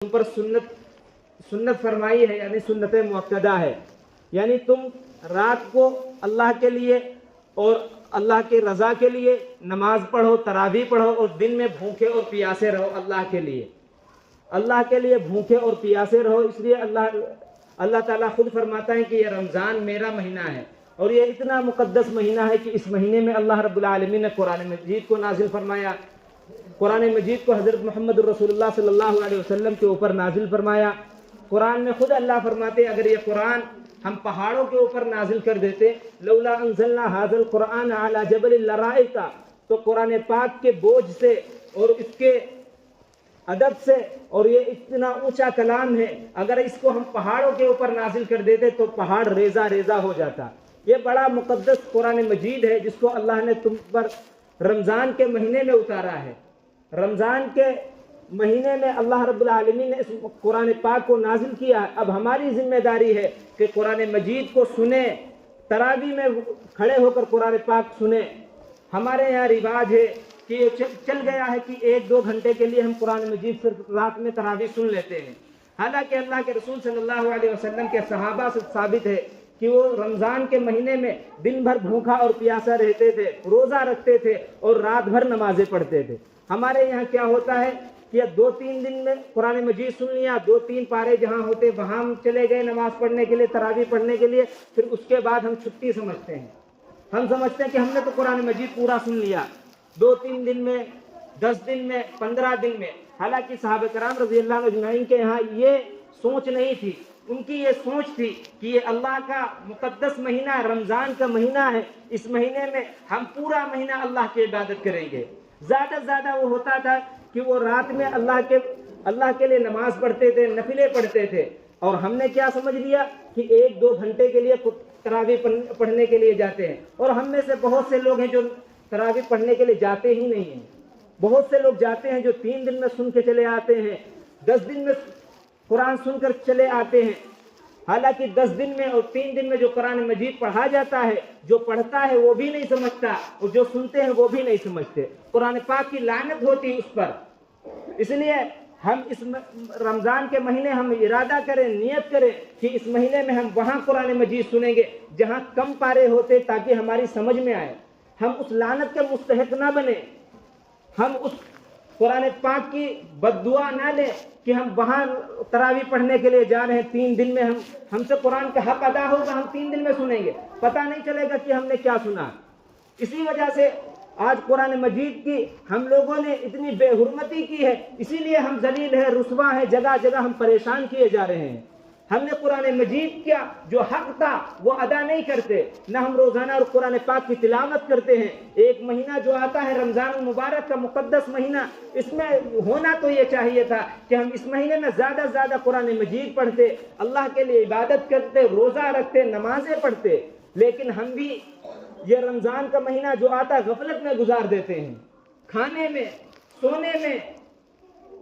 تم پر سنت فرمائی ہے، یعنی سنت مؤکدہ ہے، یعنی تم رات کو اللہ کے لیے اور اللہ کی رضا کے لیے نماز پڑھو، تراویح پڑھو، اور دن میں بھوکے اور پیاسے رہو اللہ کے لیے بھوکے اور پیاسے رہو۔ اس لیے اللہ تعالیٰ خود فرماتا ہے کہ یہ رمضان میرا مہینہ ہے، اور یہ اتنا مقدس مہینہ ہے کہ اس مہینے میں اللہ رب العالمین نے قرآن مجید کو نازل فرمایا، قرآن مجید کو حضرت محمد رسول اللہ صلی اللہ علیہ وسلم کے اوپر نازل فرمایا۔ قرآن میں خود اللہ فرماتے ہیں اگر یہ قرآن ہم پہاڑوں کے اوپر نازل کر دیتے، لولا انزلنا ھذا القرآن علی جبل لرأیت، تو قرآن پاک کے بوجھ سے اور اس کے ادب سے، اور یہ اتنا اونچا کلام ہے، اگر اس کو ہم پہاڑوں کے اوپر نازل کر دیتے تو پہاڑ ریزہ ریزہ ہو جاتا۔ یہ بڑا مقدس قرآن مجید ہے جس کو اللہ نے تم پر رمضان کے مہینے میں اتارا ہے۔ رمضان کے مہینے میں اللہ رب العالمین نے اس قرآن پاک کو نازل کیا ہے۔ اب ہماری ذمہ داری ہے کہ قرآن مجید کو سنیں، تراویح میں کھڑے ہو کر قرآن پاک سنیں۔ ہمارے یہاں رواج ہے کہ یہ چل گیا ہے کہ 1-2 گھنٹے کے لیے ہم قرآن مجید صرف رات میں تراویح سن لیتے ہیں، حالانکہ اللہ کے رسول صلی اللہ علیہ وسلم کے صحابہ سے ثابت ہے کہ وہ رمضان کے مہینے میں دن بھر بھوکا اور پیاسا رہتے تھے، روزہ رکھتے تھے اور رات بھر نمازیں پڑھتے تھے۔ ہمارے یہاں کیا ہوتا ہے کہ 2-3 دن میں قرآن مجید سن لیا، 2-3 پارے جہاں ہوتے وہاں ہم چلے گئے نماز پڑھنے کے لیے، تراویح پڑھنے کے لیے، پھر اس کے بعد ہم چھٹی سمجھتے ہیں۔ ہم سمجھتے ہیں کہ ہم نے تو قرآن مجید پورا سن لیا 2-3 دن میں، 10 دن میں، 15 دن میں، حالانکہ صحابہ کرام رضی اللہ عنہ اجمعین کے یہاں یہ سوچ نہیں تھی۔ ان کی یہ سوچ تھی کہ یہ اللہ کا مقدس مہینہ رمضان کا مہینہ ہے، اس مہینے میں ہم پورا مہینہ اللہ کی عبادت کریں گے۔ زیادہ سے زیادہ وہ ہوتا تھا کہ وہ رات میں اللہ کے لیے نماز پڑھتے تھے، نفلیں پڑھتے تھے، اور ہم نے کیا سمجھ لیا کہ 1-2 گھنٹے کے لیے تراویح پڑھنے کے لیے جاتے ہیں، اور ہم میں سے بہت سے لوگ ہیں جو تراویح پڑھنے کے لیے جاتے ہی نہیں ہیں۔ بہت سے لوگ جاتے ہیں جو 3 دن میں سن کے چلے آتے ہیں، 10 دن میں قرآن سن کر چلے آتے ہیں، حالانکہ 10 دن میں اور 3 دن میں جو قرآن مجید پڑھا جاتا ہے، جو پڑھتا ہے وہ بھی نہیں سمجھتا، اور جو سنتے ہیں وہ بھی نہیں سمجھتے۔ قرآن پاک کی لعنت ہوتی ہے اس پر۔ اس لیے ہم اس رمضان کے مہینے ہم ارادہ کریں، نیت کریں کہ اس مہینے میں ہم وہاں قرآن مجید سنیں گے جہاں کم پارے ہوتے، تاکہ ہماری سمجھ میں آئے، ہم اس لعنت کے مستحق نہ بنیں، ہم اس قرآن پاک کی بد دعا نہ لیں کہ ہم وہاں تراویح پڑھنے کے لیے جا رہے ہیں، 3 دن میں ہم سے قرآن کا حق ادا ہوگا، ہم 3 دن میں سنیں گے، پتہ نہیں چلے گا کہ ہم نے کیا سنا۔ اسی وجہ سے آج قرآن مجید کی ہم لوگوں نے اتنی بے حرمتی کی ہے، اسی لیے ہم ذلیل ہیں، رسوا ہیں، جگہ جگہ ہم پریشان کیے جا رہے ہیں۔ ہم نے قرآن مجید کا جو حق تھا وہ ادا نہیں کرتے، نہ ہم روزانہ اور قرآن پاک کی تلاوت کرتے ہیں۔ ایک مہینہ جو آتا ہے رمضان المبارک کا مقدس مہینہ، اس میں ہونا تو یہ چاہیے تھا کہ ہم اس مہینے میں زیادہ سے زیادہ قرآن مجید پڑھتے، اللہ کے لیے عبادت کرتے، روزہ رکھتے، نمازیں پڑھتے، لیکن ہم بھی یہ رمضان کا مہینہ جو آتا ہے غفلت میں گزار دیتے ہیں، کھانے میں، سونے میں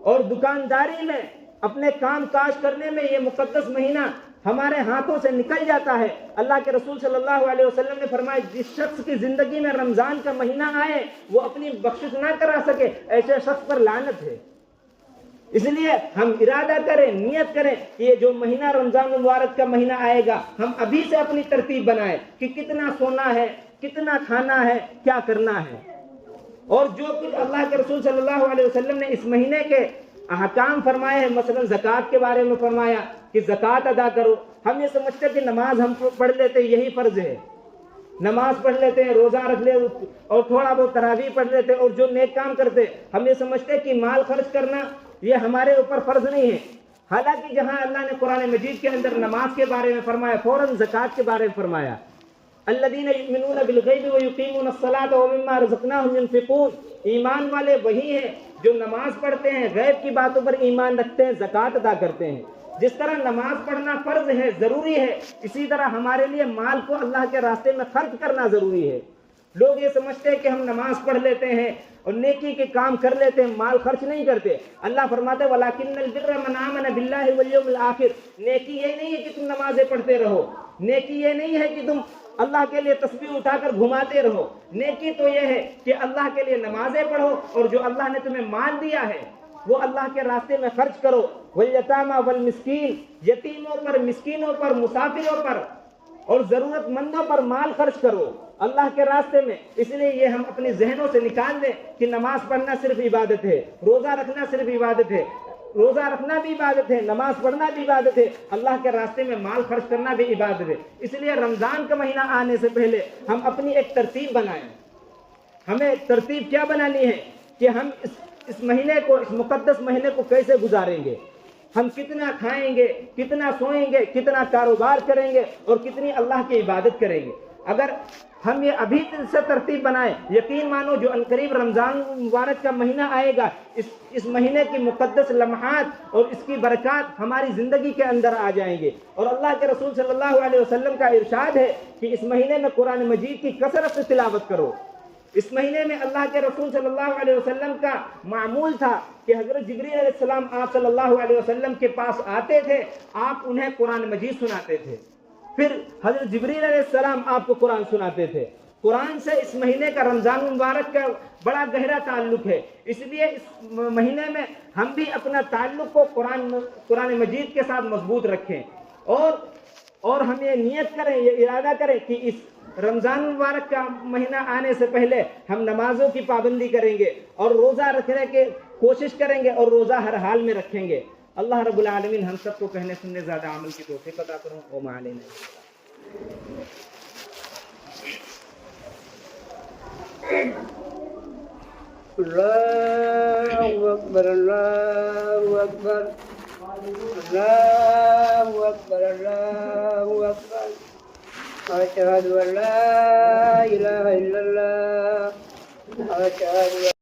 اور دکانداری میں، اپنے کام کاج کرنے میں۔ یہ مقدس مہینہ ہمارے ہاتھوں سے نکل جاتا ہے۔ اللہ کے رسول صلی اللہ علیہ وسلم نے فرمایا جس شخص کی زندگی میں رمضان کا مہینہ آئے وہ اپنی بخشش نہ کرا سکے، ایسے شخص پر لعنت ہے۔ اس لیے ہم ارادہ کریں، نیت کریں کہ یہ جو مہینہ رمضان المبارک کا مہینہ آئے گا، ہم ابھی سے اپنی ترتیب بنائیں کہ کتنا سونا ہے، کتنا کھانا ہے، کیا کرنا ہے، اور جو کچھ اللہ کے رسول صلی اللہ علیہ وسلم نے اس مہینے کے احکام فرمائے ہیں، مثلا زکوٰۃ کے بارے میں فرمایا کہ زکوٰۃ ادا کرو۔ ہم یہ سمجھتے ہیں کہ نماز ہم پڑھ لیتے ہیں، یہی فرض ہے، نماز پڑھ لیتے ہیں، روزہ رکھ لے اور تھوڑا بہت تراویح پڑھ لیتے اور جو نیک کام کرتے، ہم یہ سمجھتے ہیں کہ مال خرچ کرنا یہ ہمارے اوپر فرض نہیں ہے۔ حالانکہ جہاں اللہ نے قرآن مجید کے اندر نماز کے بارے میں فرمایا، فوراً زکوٰۃ کے بارے میں فرمایا، الذین یؤمنون بالغیب ویقیمون الصلاۃ ومما رزقناہم ینفقون۔ ایمان والے وہی ہیں جو نماز پڑھتے ہیں، غیب کی باتوں پر ایمان رکھتے ہیں، زکوٰۃ ادا کرتے ہیں۔ جس طرح نماز پڑھنا فرض ہے، ضروری ہے، اسی طرح ہمارے لیے مال کو اللہ کے راستے میں خرچ کرنا ضروری ہے۔ لوگ یہ سمجھتے ہیں کہ ہم نماز پڑھ لیتے ہیں اور نیکی کے کام کر لیتے ہیں، مال خرچ نہیں کرتے۔ اللہ فرماتے ہیں وَلَٰكِنَّ الْبِرَّ مَنْ آمَنَ بِاللَّهِ وَالْيَوْمِ الْآخِرِ۔ نیکی یہ نہیں ہے کہ تم نمازیں پڑھتے رہو، نیکی یہ نہیں ہے کہ تم اللہ کے لیے تسبیح اٹھا کر گھماتے رہو۔ نیکی تو یہ ہے کہ اللہ کے لیے نمازیں پڑھو، اور جو اللہ نے تمہیں مال دیا ہے وہ اللہ کے راستے میں خرچ کرو. والیتامی والمسکین, یتیموں پر, مسکینوں پر, مسافروں پر اور ضرورت مندوں پر مال خرچ کرو اللہ کے راستے میں. اس لیے یہ ہم اپنے ذہنوں سے نکال دیں کہ نماز پڑھنا صرف عبادت ہے, روزہ رکھنا صرف عبادت ہے. روزہ رکھنا بھی عبادت ہے, نماز پڑھنا بھی عبادت ہے, اللہ کے راستے میں مال خرچ کرنا بھی عبادت ہے. اس لیے رمضان کا مہینہ آنے سے پہلے ہم اپنی ایک ترتیب بنائیں. ہمیں ترتیب کیا بنانی ہے کہ ہم اس مہینے کو, اس مقدس مہینے کو کیسے گزاریں گے, ہم کتنا کھائیں گے, کتنا سوئیں گے, کتنا کاروبار کریں گے اور کتنی اللہ کی عبادت کریں گے. اگر ہم یہ ابھی سے ترتیب بنائیں, یقین مانو جو عنقریب رمضان مبارک کا مہینہ آئے گا, اس مہینے کی مقدس لمحات اور اس کی برکات ہماری زندگی کے اندر آ جائیں گے. اور اللہ کے رسول صلی اللہ علیہ وسلم کا ارشاد ہے کہ اس مہینے میں قرآن مجید کی کثرت سے تلاوت کرو. اس مہینے میں اللہ کے رسول صلی اللہ علیہ وسلم کا معمول تھا کہ حضرت جبریل علیہ السلام آپ صلی اللہ علیہ وسلم کے پاس آتے تھے, آپ انہیں قرآن مجید سناتے تھے, پھر حضرت جبریل علیہ السلام آپ کو قرآن سناتے تھے. قرآن سے اس مہینے کا, رمضان مبارک کا بڑا گہرا تعلق ہے. اس لیے اس مہینے میں ہم بھی اپنا تعلق کو قرآن مجید کے ساتھ مضبوط رکھیں اور ہم یہ نیت کریں, یہ ارادہ کریں کہ اس رمضان مبارک کا مہینہ آنے سے پہلے ہم نمازوں کی پابندی کریں گے اور روزہ رکھنے کی کوشش کریں گے اور روزہ ہر حال میں رکھیں گے. اللہ رب العالمین ہم سب کو کہنے سننے زیادہ عمل کی توفیق عطا کروں. وما علینا. اللہ اکبر, اللہ اکبر, اللہ اکبر, اللہ اکبر. اشہد ان لا الہ الا اللہ, اشہد